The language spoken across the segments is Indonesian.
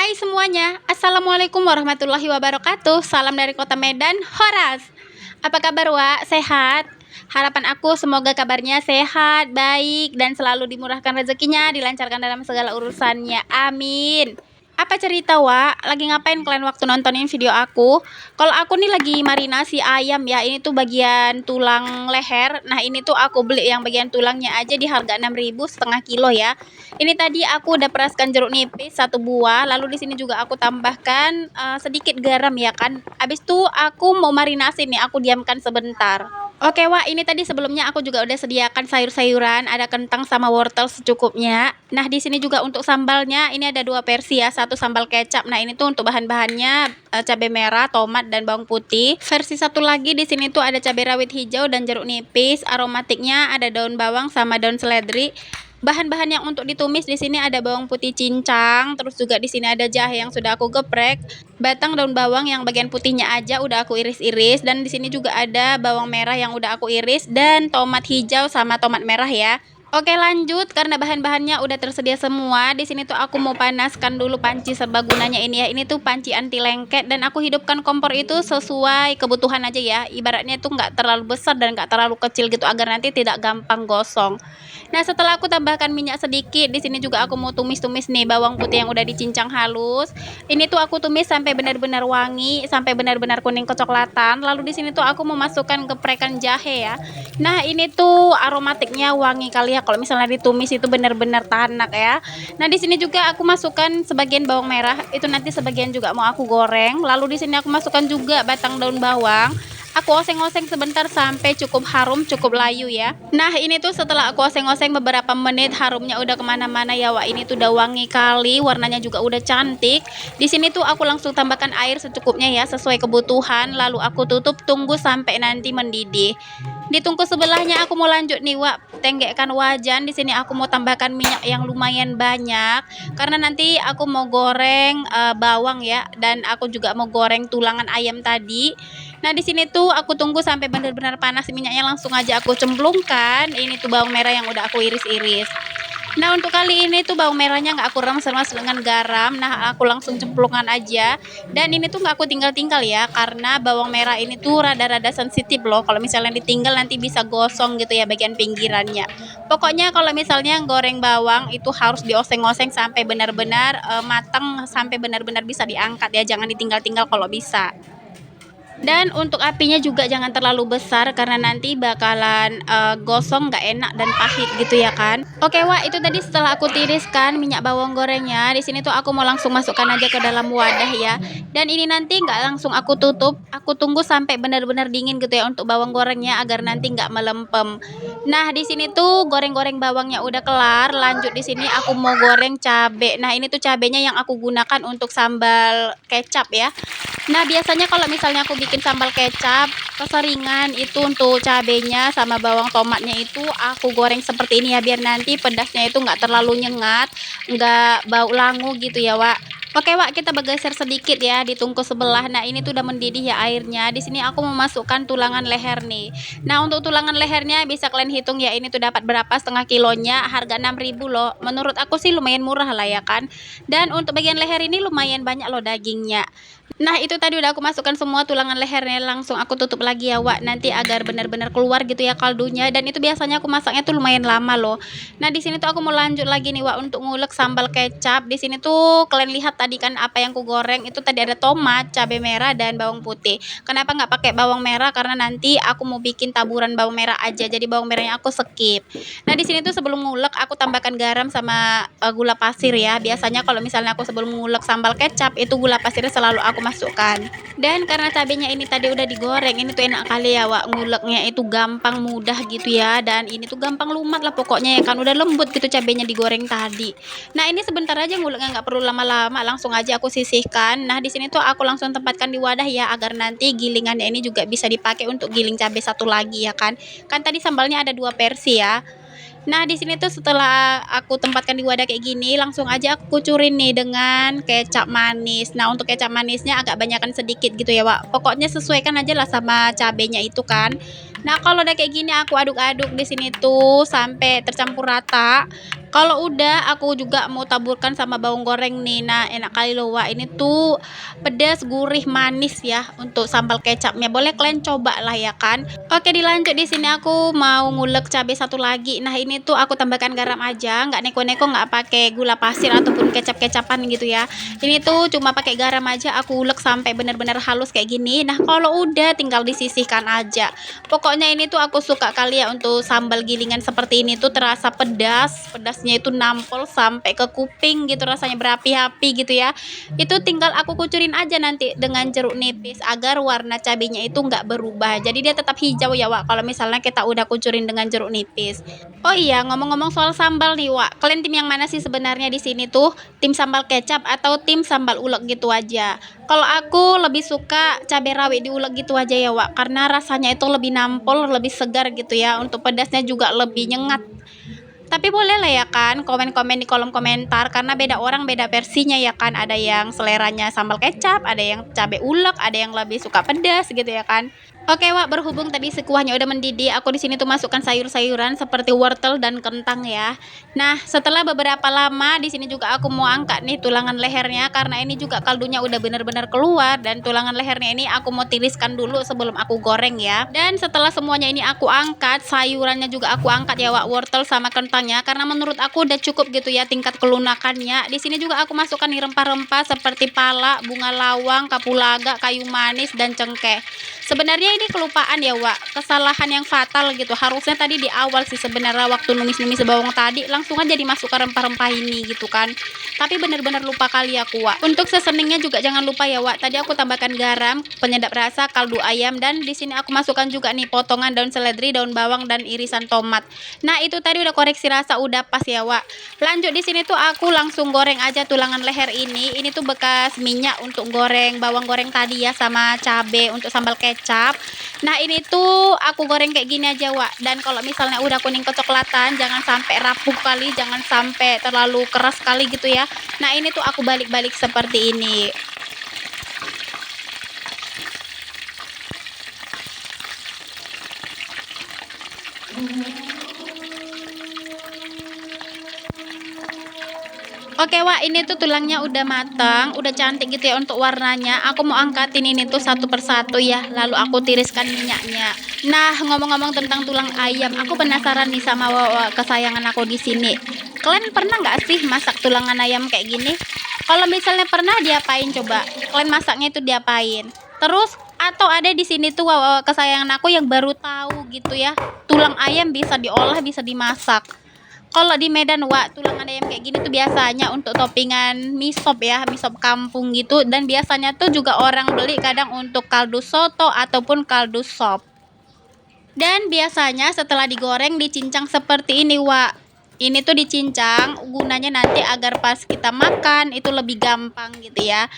Hai semuanya, Assalamualaikum warahmatullahi wabarakatuh. Salam dari kota Medan, Horas. Apa kabar Wak? Sehat? Harapan aku semoga kabarnya sehat, baik, dan selalu dimurahkan rezekinya, dilancarkan dalam segala urusannya. Amin. Apa cerita Wak? Lagi ngapain kalian waktu nontonin video aku? Kalau aku nih lagi marinasi ayam ya. Ini tuh bagian tulang leher. Nah ini tuh aku beli yang bagian tulangnya aja di harga 6.000 setengah kilo ya. Ini tadi aku udah peraskan jeruk nipis satu buah, lalu di sini juga aku tambahkan sedikit garam ya kan. Habis itu aku mau marinasi nih, aku diamkan sebentar. Oke, Wak, ini tadi sebelumnya aku juga udah sediakan sayur-sayuran, ada kentang sama wortel secukupnya. Nah, di sini juga untuk sambalnya ini ada dua versi ya, satu sambal kecap. Nah, ini tuh untuk bahan-bahannya cabai merah, tomat dan bawang putih. Versi satu lagi di sini tuh ada cabai rawit hijau dan jeruk nipis. Aromatiknya ada daun bawang sama daun seledri. Bahan-bahan yang untuk ditumis di sini ada bawang putih cincang, terus juga di sini ada jahe yang sudah aku geprek, batang daun bawang yang bagian putihnya aja udah aku iris-iris, dan di sini juga ada bawang merah yang udah aku iris dan tomat hijau sama tomat merah ya. Oke lanjut, karena bahan-bahannya udah tersedia semua. Di sini tuh aku mau panaskan dulu panci serbagunanya ini ya. Ini tuh panci anti lengket dan aku hidupkan kompor itu sesuai kebutuhan aja ya. Ibaratnya tuh nggak terlalu besar dan nggak terlalu kecil gitu agar nanti tidak gampang gosong. Nah setelah aku tambahkan minyak sedikit, di sini juga aku mau tumis-tumis nih bawang putih yang udah dicincang halus. Ini tuh aku tumis sampai benar-benar wangi, sampai benar-benar kuning kecoklatan. Lalu di sini tuh aku mau masukkan geprekan jahe ya. Nah ini tuh aromatiknya wangi kali ya kalau misalnya ditumis itu benar-benar tanak ya. Nah di sini juga aku masukkan sebagian bawang merah, itu nanti sebagian juga mau aku goreng. Lalu di sini aku masukkan juga batang daun bawang. Aku oseng-oseng sebentar sampai cukup harum, cukup layu ya. Nah ini tuh setelah aku oseng-oseng beberapa menit, harumnya udah kemana-mana ya Wak. Ini tuh udah wangi kali, warnanya juga udah cantik. Di sini tuh aku langsung tambahkan air secukupnya ya, sesuai kebutuhan. Lalu aku tutup, tunggu sampai nanti mendidih. Di tungku sebelahnya aku mau lanjut nih Wak, tenggekkan wajan. Di sini aku mau tambahkan minyak yang lumayan banyak karena nanti aku mau goreng bawang ya, dan aku juga mau goreng tulangan ayam tadi. Nah di sini tuh aku tunggu sampai benar-benar panas minyaknya, langsung aja aku cemplungkan. Ini tuh bawang merah yang udah aku iris-iris. Nah untuk kali ini tuh bawang merahnya nggak aku remes-remes dengan garam. Nah aku langsung cemplungan aja. Dan ini tuh nggak aku tinggal-tinggal ya, karena bawang merah ini tuh rada-rada sensitif loh. Kalau misalnya ditinggal nanti bisa gosong gitu ya bagian pinggirannya. Pokoknya kalau misalnya goreng bawang itu harus dioseng-oseng sampai benar-benar matang, sampai benar-benar bisa diangkat ya. Jangan ditinggal-tinggal kalau bisa. Dan untuk apinya juga jangan terlalu besar karena nanti bakalan gosong nggak enak dan pahit gitu ya kan. Oke Wak, itu tadi setelah aku tiriskan minyak bawang gorengnya. Di sini tuh aku mau langsung masukkan aja ke dalam wadah ya. Dan ini nanti nggak langsung aku tutup, aku tunggu sampai benar-benar dingin gitu ya untuk bawang gorengnya agar nanti nggak melempem. Nah di sini tuh goreng-goreng bawangnya udah kelar. Lanjut di sini aku mau goreng cabe. Nah ini tuh cabenya yang aku gunakan untuk sambal kecap ya. Nah biasanya kalau misalnya aku bikin sambal kecap keseringan itu untuk cabenya sama bawang tomatnya itu aku goreng seperti ini ya, biar nanti pedasnya itu nggak terlalu nyengat, nggak bau langu gitu ya Wak. Oke Wak, kita bergeser sedikit ya di tungku sebelah. Nah ini tuh udah mendidih ya airnya. Di sini aku memasukkan tulangan leher nih. Nah untuk tulangan lehernya bisa kalian hitung ya, ini tuh dapat berapa setengah kilonya, harga 6.000 loh. Menurut aku sih lumayan murah lah ya kan. Dan untuk bagian leher ini lumayan banyak loh dagingnya. Nah itu tadi udah aku masukkan semua tulangan lehernya, langsung aku tutup lagi ya Wak, nanti agar benar-benar keluar gitu ya kaldunya. Dan itu biasanya aku masaknya tuh lumayan lama loh. Nah di sini tuh aku mau lanjut lagi nih Wak untuk ngulek sambal kecap. Di sini tuh kalian lihat tadi kan apa yang ku goreng itu tadi ada tomat, cabai merah dan bawang putih. Kenapa nggak pakai bawang merah? Karena nanti aku mau bikin taburan bawang merah aja, jadi bawang merahnya aku skip. Nah di sini tuh sebelum ngulek aku tambahkan garam sama gula pasir ya. Biasanya kalau misalnya aku sebelum ngulek sambal kecap itu gula pasirnya selalu aku masukkan. Dan karena cabenya ini tadi udah digoreng, ini tuh enak kali ya Wak, nguleknya itu gampang, mudah gitu ya. Dan ini tuh gampang lumat lah pokoknya ya kan, udah lembut gitu cabenya digoreng tadi. Nah ini sebentar aja nguleknya, nggak perlu lama-lama, langsung aja aku sisihkan. Nah di sini tuh aku langsung tempatkan di wadah ya, agar nanti gilingannya ini juga bisa dipakai untuk giling cabai satu lagi ya kan. Kan tadi sambalnya ada dua versi ya. Nah di sini tuh setelah aku tempatkan di wadah kayak gini, langsung aja aku kucurin nih dengan kecap manis. Nah untuk kecap manisnya agak banyakkan sedikit gitu ya Wak. Pokoknya sesuaikan aja lah sama cabenya itu kan. Nah, kalau udah kayak gini aku aduk-aduk di sini tuh sampai tercampur rata. Kalau udah aku juga mau taburkan sama bawang goreng nih. Nah, enak kali loh Wak. Ini tuh pedas, gurih, manis ya untuk sambal kecapnya. Boleh kalian coba lah ya kan. Oke, dilanjut di sini aku mau ngulek cabai satu lagi. Nah, ini tuh aku tambahkan garam aja, nggak neko-neko, nggak pakai gula pasir ataupun kecap-kecapan gitu ya. Ini tuh cuma pakai garam aja aku ulek sampai benar-benar halus kayak gini. Nah, kalau udah tinggal disisihkan aja. Pokoknya ini tuh aku suka kali ya untuk sambal gilingan seperti ini tuh terasa pedas. Pedasnya itu nampol sampai ke kuping gitu, rasanya berapi-api gitu ya. Itu tinggal aku kucurin aja nanti dengan jeruk nipis agar warna cabenya itu nggak berubah. Jadi dia tetap hijau ya Wak kalau misalnya kita udah kucurin dengan jeruk nipis. Oh iya, ngomong-ngomong soal sambal nih Wak. Kalian tim yang mana sih sebenarnya di sini tuh? Tim sambal kecap atau tim sambal ulek gitu aja? Kalau aku lebih suka cabai rawit diulek gitu aja ya Wak, karena rasanya itu lebih nampol, lebih segar gitu ya. Untuk pedasnya juga lebih nyengat. Tapi boleh lah ya kan komen-komen di kolom komentar karena beda orang beda versinya ya kan. Ada yang seleranya sambal kecap, ada yang cabai ulek, ada yang lebih suka pedas gitu ya kan. Oke Wak, berhubung tadi sekuahnya udah mendidih, aku di sini tuh masukkan sayur-sayuran seperti wortel dan kentang ya. Nah, setelah beberapa lama di sini juga aku mau angkat nih tulangan lehernya karena ini juga kaldunya udah benar-benar keluar dan tulangan lehernya ini aku mau tiriskan dulu sebelum aku goreng ya. Dan setelah semuanya ini aku angkat, sayurannya juga aku angkat ya Wak, wortel sama kentangnya karena menurut aku udah cukup gitu ya tingkat kelunakannya. Di sini juga aku masukkan nih rempah-rempah seperti pala, bunga lawang, kapulaga, kayu manis dan cengkeh. Sebenarnya ini kelupaan ya Wak, kesalahan yang fatal gitu. Harusnya tadi di awal sih sebenarnya waktu numis-numis bawang tadi langsung aja dimasukkan rempah-rempah ini gitu kan. Tapi benar-benar lupa kali aku Wak. Untuk seasoningnya juga jangan lupa ya Wak. Tadi aku tambahkan garam, penyedap rasa, kaldu ayam dan di sini aku masukkan juga nih potongan daun seledri, daun bawang dan irisan tomat. Nah, itu tadi udah koreksi rasa udah pas ya Wak. Lanjut di sini tuh aku langsung goreng aja tulangan leher ini. Ini tuh bekas minyak untuk goreng bawang goreng tadi ya sama cabe untuk sambal kecap. Nah, ini tuh aku goreng kayak gini aja Wak. Dan kalau misalnya udah kuning kecoklatan jangan sampai rapuh kali, jangan sampai terlalu keras kali gitu ya. Nah, ini tuh aku balik-balik seperti ini. Oke Wak, ini tuh tulangnya udah matang, udah cantik gitu ya untuk warnanya. Aku mau angkatin ini tuh satu persatu ya, lalu aku tiriskan minyaknya. Nah, ngomong-ngomong tentang tulang ayam, aku penasaran nih sama kesayangan aku di sini. Kalian pernah nggak sih masak tulangan ayam kayak gini? Kalau misalnya pernah, diapain coba? Kalian masaknya itu diapain? Terus atau ada di sini tuh kesayangan aku yang baru tahu gitu ya, tulang ayam bisa diolah, bisa dimasak. Kalau di Medan Wak, tulangan ayam kayak gini tuh biasanya untuk toppingan mie sop ya, mie sop kampung gitu. Dan biasanya tuh juga orang beli kadang untuk kaldu soto ataupun kaldu sop. Dan biasanya setelah digoreng dicincang seperti ini Wak. Ini tuh dicincang gunanya nanti agar pas kita makan itu lebih gampang gitu ya.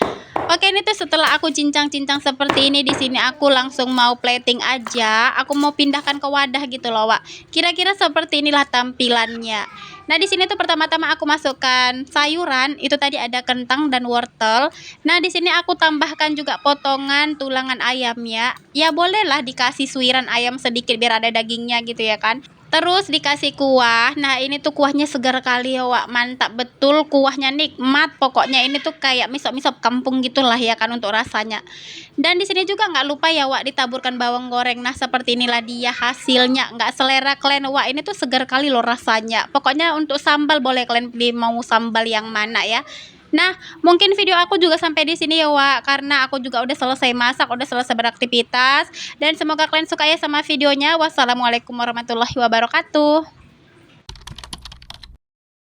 Oke, ini tuh setelah aku cincang-cincang seperti ini di sini aku langsung mau plating aja. Aku mau pindahkan ke wadah gitu loh, Wak. Kira-kira seperti inilah tampilannya. Nah, di sini tuh pertama-tama aku masukkan sayuran, itu tadi ada kentang dan wortel. Nah, di sini aku tambahkan juga potongan tulangan ayamnya. Ya bolehlah dikasih suiran ayam sedikit biar ada dagingnya gitu ya kan. Terus dikasih kuah. Nah, ini tuh kuahnya segar kali ya, Wak. Mantap betul, kuahnya nikmat. Pokoknya ini tuh kayak misop-misop kampung gitulah ya kan untuk rasanya. Dan di sini juga nggak lupa ya, Wak, ditaburkan bawang goreng. Nah, seperti inilah dia hasilnya. Nggak selera kalian, Wak. Ini tuh segar kali loh rasanya. Pokoknya untuk sambal boleh kalian pilih mau sambal yang mana ya. Nah, mungkin video aku juga sampai di sini ya, Wak, karena aku juga udah selesai masak, udah selesai beraktivitas. Dan semoga kalian suka ya sama videonya. Wassalamualaikum warahmatullahi wabarakatuh.